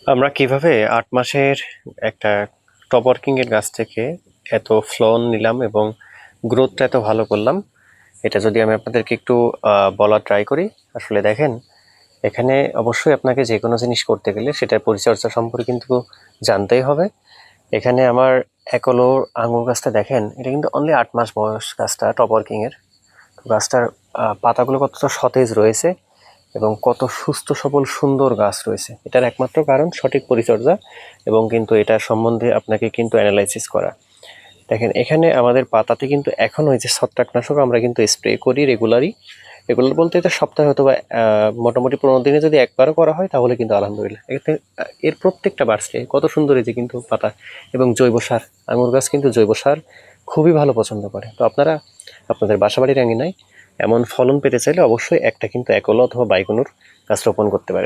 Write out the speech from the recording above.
আমরা কিভাবে ৮ মাসের একটা টপ ওয়ার্কিং এর গাছ থেকে এত ফলন নিলাম এবং গ্রোথটা এত ভালো করলাম, এটা যদি আমি আপনাদেরকে একটু বলার ট্রাই করি। আসলে দেখেন, এখানে অবশ্যই আপনাকে যে কোনো জিনিস করতে গেলে সেটার পরিচর্যা সম্পর্কে কিন্তু জানতেই হবে। এখানে আমার একলোর আঙুর গাছটা দেখেন, এটা কিন্তু অনলি ৮ মাস বয়স গাছটা, টপ ওয়ার্কিং এর। তো গাছটার পাতাগুলো কতটা সতেজ রয়েছে এবং কত সুস্থ সবল সুন্দর গাছ রয়েছে, এটার একমাত্র কারণ সঠিক পরিচর্যা এবং কিন্তু এটার সম্বন্ধে আপনাকে কিন্তু অ্যানালাইসিস করা। দেখেন, এখানে আমাদের পাতাতে কিন্তু এখন ওই যে ছত্রাকনাশক আমরা কিন্তু স্প্রে করি রেগুলার বলতে এটা সপ্তাহে হয়তো বা মোটামুটি 15 দিনে যদি একবারও করা হয় তাহলে কিন্তু আলহামদুলিল্লাহ এতে এর প্রত্যেকটা বাড়ছে কত সুন্দর এই যে কিন্তু পাতা। এবং জৈব সার, আঙুর গাছ কিন্তু জৈব সার খুবই ভালো পছন্দ করে। তো আপনারা আপনাদের বাসাবাড়ির আঙিনায় এমন ফলন পেতে চাইলে অবশ্যই একটা কিন্তু একলা অথবা বাইকোনোর গাছ রোপণ করতে পারেন।